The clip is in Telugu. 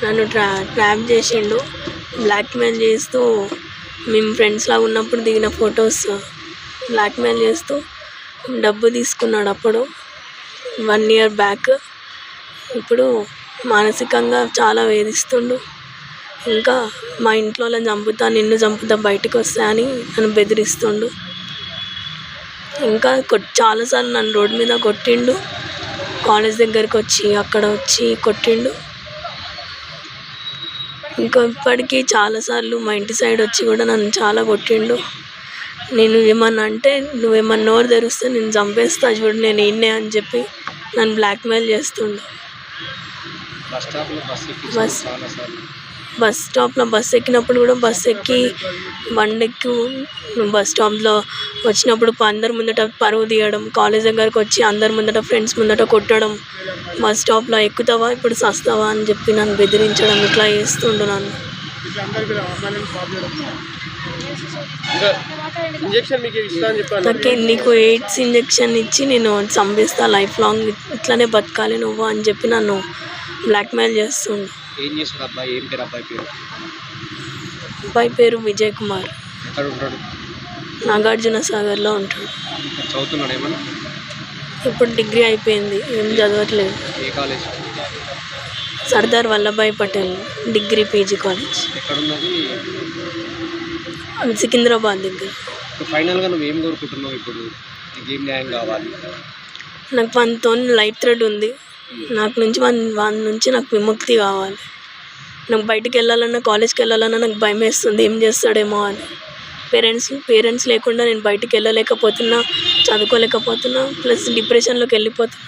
నన్ను ట్రాప్ చేసిండు. బ్లాక్మెయిల్ చేస్తూ మేము ఫ్రెండ్స్లాగా ఉన్నప్పుడు దిగిన ఫొటోస్ బ్లాక్మెయిల్ చేస్తూ డబ్బు తీసుకున్నాడు అప్పుడు 1 year బ్యాక్. ఇప్పుడు మానసికంగా చాలా వేధిస్తుండు. ఇంకా మా ఇంట్లో వాళ్ళని చంపుతా, నిన్ను చంపుతా, బయటకు వస్తా అని నన్ను బెదిరిస్తుండు. ఇంకా చాలాసార్లు నన్ను రోడ్డు మీద కొట్టిండు. కాలేజ్ దగ్గరికి వచ్చి అక్కడ వచ్చి కొట్టిండు. ఇంకా ఇప్పటికీ చాలాసార్లు మా ఇంటి సైడ్ వచ్చి కూడా నన్ను చాలా కొట్టిండు. నేను ఏమన్నా అంటే నువ్వేమన్నా నోరు తెరిస్తే నేను చంపేస్తా చూడు, నేను ఈయన్నే అని చెప్పి నన్ను బ్లాక్మెయిల్ చేస్తుండు. బస్ స్టాప్లో బస్ ఎక్కినప్పుడు కూడా బస్ ఎక్కి బండెక్కి బస్ స్టాప్లో వచ్చినప్పుడు అందరి ముందట పరువు తీయడం, కాలేజ్ దగ్గరకు వచ్చి అందరి ముందట ఫ్రెండ్స్ ముందట కొట్టడం, బస్ స్టాప్లో ఎక్కుతావా ఇప్పుడు సస్తావా అని చెప్పి నన్ను బెదిరించడం, ఇట్లా చేస్తుండు నన్ను. నీకు ఎయిడ్స్ ఇంజెక్షన్ ఇచ్చి నేను చంపేస్తా, లైఫ్ లాంగ్ ఇట్లానే బతకాలి నువ్వు అని చెప్పి నన్ను బ్లాక్మెయిల్ చేస్తుండు. అబ్బాయి పేరు విజయ్ కుమార్. నాగార్జున సాగర్లో ఉంటాడు. ఇప్పుడు డిగ్రీ అయిపోయింది, ఏం చదవట్లేదు. Sardar Vallabhbhai Patel degree PG college, Secunderabad దగ్గర. ఫైనల్గా నువ్వు ఏం కోరుకుంటున్నావు ఇప్పుడు? ఏం న్యాయం కావాలి? నాకు మనతో లైఫ్ థ్రెడ్ ఉంది. నాకు నుంచి వాళ్ళ నుంచి నాకు విముక్తి కావాలి. నాకు బయటికి వెళ్ళాలన్నా, కాలేజ్కి వెళ్ళాలన్నా నాకు భయం వేస్తుంది, ఏం చేస్తాడేమో అని. పేరెంట్స్ లేకుండా నేను బయటికి వెళ్ళలేకపోతున్నా, చదువుకోలేకపోతున్నా, ప్లస్ డిప్రెషన్లోకి వెళ్ళిపోతున్నా.